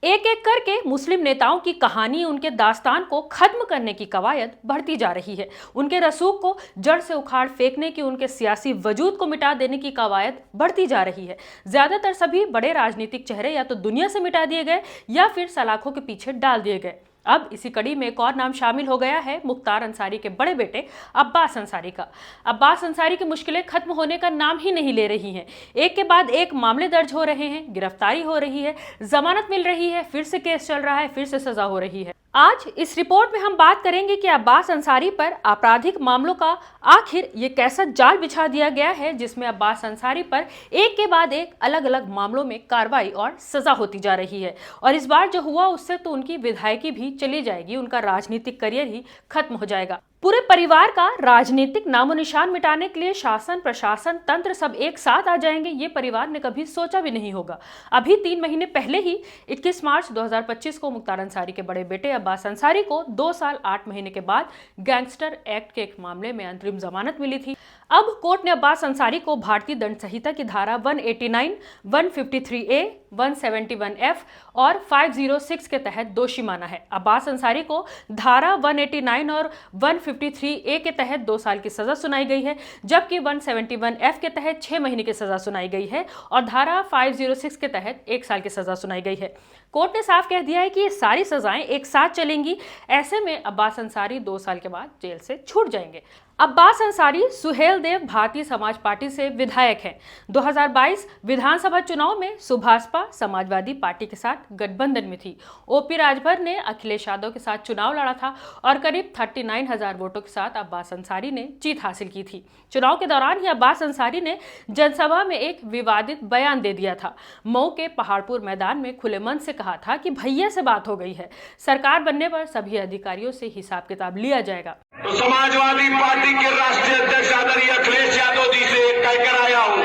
एक एक करके मुस्लिम नेताओं की कहानी, उनके दास्तान को खत्म करने की कवायद बढ़ती जा रही है। उनके रसूख को जड़ से उखाड़ फेंकने की, उनके सियासी वजूद को मिटा देने की कवायद बढ़ती जा रही है। ज्यादातर सभी बड़े राजनीतिक चेहरे या तो दुनिया से मिटा दिए गए या फिर सलाखों के पीछे डाल दिए गए। अब इसी कड़ी में एक और नाम शामिल हो गया है मुख्तार अंसारी के बड़े बेटे अब्बास अंसारी का। अब्बास अंसारी की मुश्किलें खत्म होने का नाम ही नहीं ले रही हैं। एक के बाद एक मामले दर्ज हो रहे हैं, गिरफ्तारी हो रही है, जमानत मिल रही है, फिर से केस चल रहा है, फिर से सजा हो रही है। आज इस रिपोर्ट में हम बात करेंगे कि अब्बास अंसारी पर आपराधिक मामलों का आखिर ये कैसा जाल बिछा दिया गया है, जिसमें अब्बास अंसारी पर एक के बाद एक अलग अलग मामलों में कार्रवाई और सजा होती जा रही है। और इस बार जो हुआ उससे तो उनकी विधायकी भी चली जाएगी, उनका राजनीतिक करियर ही खत्म हो जाएगा। पूरे परिवार का राजनीतिक नामो निशान मिटाने के लिए शासन, प्रशासन, तंत्र सब एक साथ आ जाएंगे, ये परिवार ने कभी सोचा भी नहीं होगा। अभी 3 महीने पहले ही 21 मार्च 2025 को मुख्तार अंसारी के बड़े बेटे अब्बास अंसारी को 2 साल 8 महीने के बाद गैंगस्टर एक्ट के एक मामले में अंतरिम जमानत मिली थी। अब कोर्ट ने अब्बास अंसारी को भारतीय दंड संहिता की धारा 189, 153A, 171F और 506 के तहत दोषी माना है। अब्बास अंसारी को धारा 189 और 153A के तहत 2 साल की सजा सुनाई गई है, जबकि 171F के तहत 6 महीने की सजा सुनाई गई है और धारा 506 के तहत 1 साल की सजा सुनाई गई है। कोर्ट ने साफ कह दिया है कि ये सारी सजाएं एक साथ चलेंगी। ऐसे में अब्बास अंसारी 2 साल के बाद जेल से छूट जाएंगे। अब्बास अंसारी सुहेल देव भारतीय समाज पार्टी से विधायक हैं। 2022 विधानसभा चुनाव में सुभाषपा समाजवादी पार्टी के साथ गठबंधन में थी। ओपी राजभर ने अखिलेश यादव के साथ चुनाव लड़ा था और करीब 39,000 वोटों के साथ अब्बास अंसारी ने जीत हासिल की थी। चुनाव के दौरान ही अब्बास अंसारी ने जनसभा में एक विवादित बयान दे दिया था। मऊ के पहाड़पुर मैदान में खुले मन से कहा था कि भैया से बात हो गई है, सरकार बनने पर सभी अधिकारियों से हिसाब किताब लिया जाएगा। तो समाजवादी पार्टी के राष्ट्रीय अध्यक्ष आदरणीय अखिलेश यादव जी से कहकर आया हूं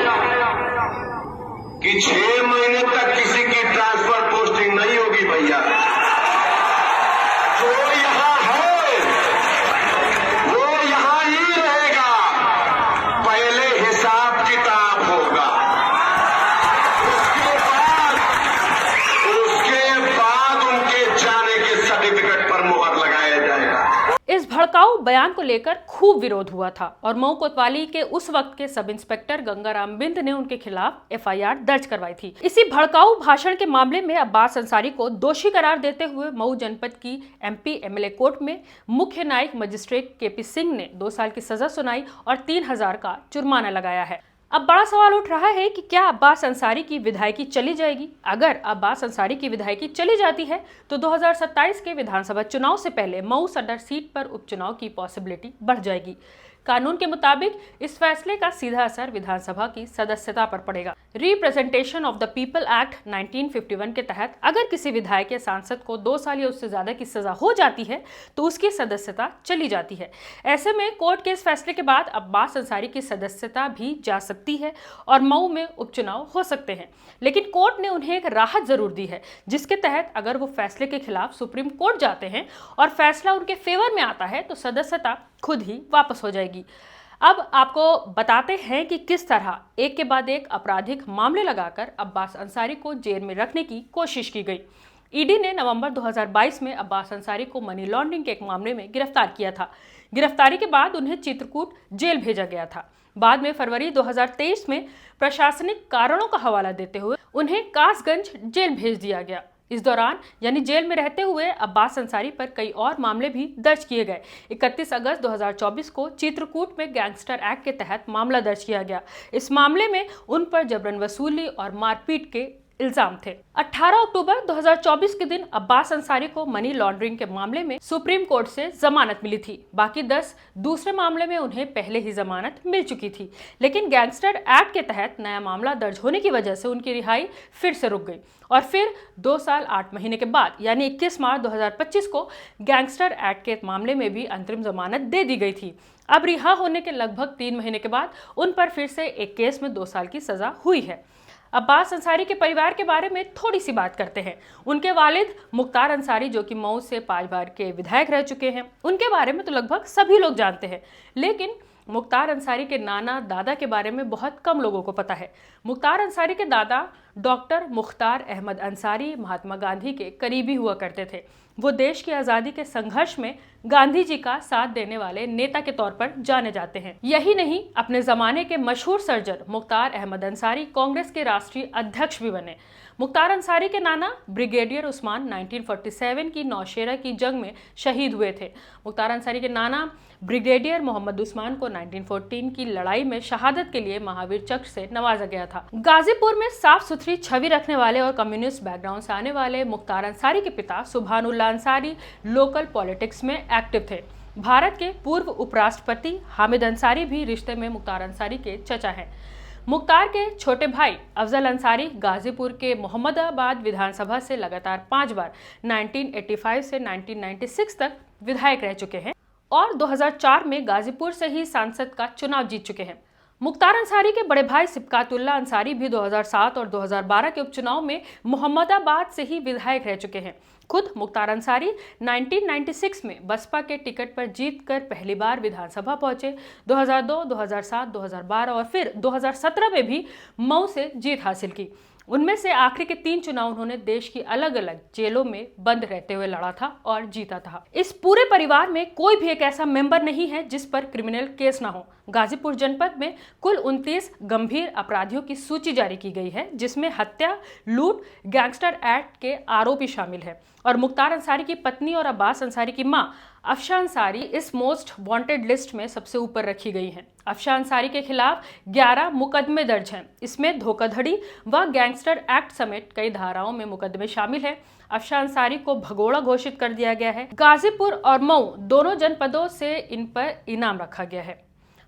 कि 6 महीने तक किसी की ट्रांसफर पोस्टिंग नहीं होगी भैया। जो यहां है वो यहां ही रहेगा, पहले हिसाब किताब होगा, उसके बाद उनके जाने के सर्टिफिकेट पर मुहर लगाया जाएगा। इस भड़काऊ बयान को लेकर खूब विरोध हुआ था और मऊ कोतवाली के उस वक्त के सब इंस्पेक्टर गंगाराम बिंद ने उनके खिलाफ एफआईआर दर्ज करवाई थी। इसी भड़काऊ भाषण के मामले में अब्बास अंसारी को दोषी करार देते हुए मऊ जनपद की एमपी एमएलए कोर्ट में मुख्य न्यायिक मजिस्ट्रेट केपी सिंह ने 2 साल की सजा सुनाई और 3,000 का जुर्माना लगाया है। अब बड़ा सवाल उठ रहा है कि क्या अब्बास अंसारी की विधायकी चली जाएगी? अगर अब्बास अंसारी की विधायकी चली जाती है तो 2027 के विधानसभा चुनाव से पहले मऊ सदर सीट पर उपचुनाव की पॉसिबिलिटी बढ़ जाएगी। कानून के मुताबिक इस फैसले का सीधा असर विधानसभा की सदस्यता पर पड़ेगा। Representation of the people act 1951 के तहत अगर किसी विधायक या सांसद को 2 साल या उससे ज्यादा की सजा हो जाती है तो उसकी सदस्यता चली जाती है। ऐसे में कोर्ट के इस फैसले के बाद अब्बास अंसारी की सदस्यता भी जा सकती है और मऊ में उपचुनाव हो सकते हैं। लेकिन कोर्ट ने उन्हें एक राहत जरूर दी है, जिसके तहत अगर वो फैसले के खिलाफ सुप्रीम कोर्ट जाते हैं और फैसला उनके फेवर में आता है तो सदस्यता खुद ही वापस हो जाएगी। अब आपको बताते हैं कि किस तरह एक के बाद एक आपराधिक मामले लगाकर अब्बास अंसारी को जेल में रखने की कोशिश की गई। ईडी ने नवंबर 2022 में अब्बास अंसारी को मनी लॉन्ड्रिंग के एक मामले में गिरफ्तार किया था। गिरफ्तारी के बाद उन्हें चित्रकूट जेल भेजा गया था। बाद में फरवरी 2023 में प्रशासनिक कारणों का हवाला देते हुए उन्हें कासगंज जेल भेज दिया गया। इस दौरान यानी जेल में रहते हुए अब्बास अंसारी पर कई और मामले भी दर्ज किए गए। 31 अगस्त 2024 को चित्रकूट में गैंगस्टर एक्ट के तहत मामला दर्ज किया गया। इस मामले में उन पर जबरन वसूली और मारपीट के इल्जाम थे। 18 अक्टूबर 2024 के दिन अब्बास अंसारी को मनी लॉन्ड्रिंग के मामले में सुप्रीम कोर्ट से जमानत मिली थी। बाकी 10 दूसरे मामले में उन्हें पहले ही जमानत मिल चुकी थी, लेकिन गैंगस्टर एक्ट के तहत नया मामला दर्ज होने की वजह से उनकी रिहाई फिर से रुक गई और फिर 2 साल 8 महीने के बाद यानी 21 मार्च 2025 को गैंगस्टर एक्ट के मामले में भी अंतरिम जमानत दे दी गई थी। अब रिहा होने के लगभग 3 महीने के बाद उन पर फिर से एक केस में 2 साल की सजा हुई है। अब्बास अंसारी के परिवार के बारे में थोड़ी सी बात करते हैं। उनके वालिद मुख्तार अंसारी, जो कि मऊ से 5 बार के विधायक रह चुके हैं, उनके बारे में तो लगभग सभी लोग जानते हैं, लेकिन मुख्तार अंसारी के नाना दादा के बारे में बहुत कम लोगों को पता है। मुख्तार अंसारी के दादा डॉक्टर मुख्तार अहमद अंसारी महात्मा गांधी के करीबी हुआ करते थे। वो देश की आज़ादी के संघर्ष में गांधी जी का साथ देने वाले नेता के तौर पर जाने जाते हैं। यही नहीं, अपने जमाने के मशहूर सर्जन मुख्तार अहमद अंसारी कांग्रेस के राष्ट्रीय अध्यक्ष भी बने। मुख्तार अंसारी के नाना ब्रिगेडियर उस्मान 1947 की नौशेरा की जंग में शहीद हुए थे। मुख्तार अंसारी के नाना ब्रिगेडियर मोहम्मद उस्मान को 1914 की लड़ाई में शहादत के लिए महावीर चक्र से नवाजा गया था। गाजीपुर में साफ सुथरी छवि रखने वाले और कम्युनिस्ट बैकग्राउंड से आने वाले मुख्तार अंसारी के पिता सुभानुल्लाह अंसारी लोकल पॉलिटिक्स में एक्टिव थे। भारत के पूर्व उपराष्ट्रपति हामिद अंसारी भी रिश्ते में मुख्तार अंसारी के चचा हैं। मुख्तार के छोटे भाई अफजल अंसारी गाजीपुर के मोहम्मदाबाद विधानसभा से लगातार 5 बार 1985 से 1996 तक विधायक रह चुके हैं और 2004 में गाजीपुर से ही सांसद का चुनाव जीत चुके हैं। मुख्तार अंसारी के बड़े भाई सिबकातुल्लाह अंसारी भी 2007 और 2012 के उपचुनाव में मोहम्मदाबाद से ही विधायक रह चुके हैं। खुद मुख्तार अंसारी 1996 में बसपा के टिकट पर जीतकर पहली बार विधानसभा पहुंचे। 2002, 2007, 2012 और फिर 2017 में भी मऊ से जीत हासिल की। उनमें से आखिरी के 3 चुनाव उन्होंने देश की अलग अलग जेलों में बंद रहते हुए लड़ा था और जीता था। इस पूरे परिवार में कोई भी एक ऐसा मेंबर नहीं है जिस पर क्रिमिनल केस ना हो। गाजीपुर जनपद में कुल 29 गंभीर अपराधियों की सूची जारी की गई है, जिसमें हत्या, लूट, गैंगस्टर एक्ट के आरोपी शामिल है और मुख्तार अंसारी की पत्नी और अब्बास अंसारी की मां अफशा अंसारी इस मोस्ट वांटेड लिस्ट में सबसे ऊपर रखी गई हैं। अफशा अंसारी के खिलाफ 11 मुकदमे दर्ज हैं। इसमें धोखाधड़ी व गैंगस्टर एक्ट समेत कई धाराओं में मुकदमे शामिल हैं। अफशा अंसारी को भगोड़ा घोषित कर दिया गया है। गाजीपुर और मऊ दोनों जनपदों से इन पर इनाम रखा गया है।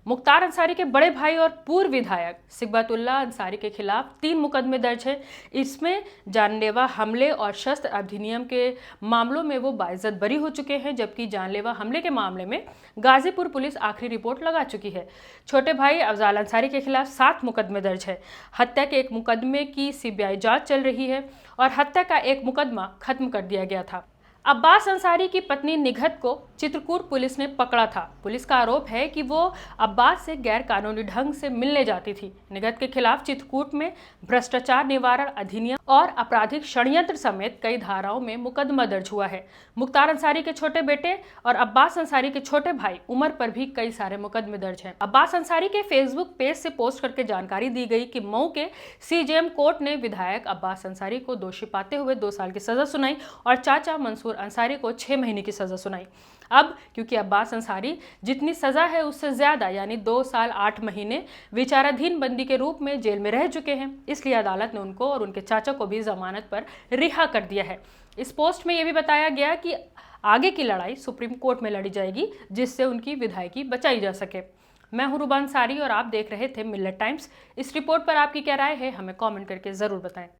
मुख्तार अंसारी के बड़े भाई और पूर्व विधायक सिबकातुल्लाह अंसारी के खिलाफ 3 मुकदमे दर्ज हैं। इसमें जानलेवा हमले और शस्त्र अधिनियम के मामलों में वो बाइज्जत बरी हो चुके हैं, जबकि जानलेवा हमले के मामले में गाजीपुर पुलिस आखिरी रिपोर्ट लगा चुकी है। छोटे भाई अफजाल अंसारी के खिलाफ 7 मुकदमे दर्ज है। हत्या के एक मुकदमे की सीबीआई जांच चल रही है और हत्या का एक मुकदमा खत्म कर दिया गया था। अब्बास अंसारी की पत्नी निघत को चित्रकूट पुलिस ने पकड़ा था। पुलिस का आरोप है कि वो अब्बास से गैर कानूनी ढंग से मिलने जाती थी। निघत के खिलाफ चित्रकूट में भ्रष्टाचार निवारण अधिनियम और आपराधिक षड्यंत्र समेत कई धाराओं में मुकदमा दर्ज हुआ है। मुख्तार अंसारी के छोटे बेटे और अब्बास अंसारी के छोटे भाई उमर पर भी कई सारे मुकदमे दर्ज हैं। अब्बास अंसारी के फेसबुक पेज से पोस्ट करके जानकारी दी गई कि मऊ के सीजेएम कोर्ट ने विधायक अब्बास अंसारी को दोषी पाते हुए 2 साल की सजा सुनाई और चाचा मंसूर अंसारी को 6 महीने की सजा सुनाई। अब क्योंकि अब्बास अंसारी जितनी सजा है उससे ज्यादा यानी 2 साल 8 महीने विचाराधीन बंदी के रूप में जेल में रह चुके हैं, इसलिए अदालत ने उनको और उनके चाचा को भी जमानत पर रिहा कर दिया है। इस पोस्ट में यह भी बताया गया कि आगे की लड़ाई सुप्रीम कोर्ट में लड़ी जाएगी, जिससे उनकी विधायकी बचाई जा सके। मैं हूं रुबा अंसारी और आप देख रहे थे मिल्लत टाइम्स। इस रिपोर्ट पर आपकी क्या राय है, हमें कमेंट करके जरूर बताएं।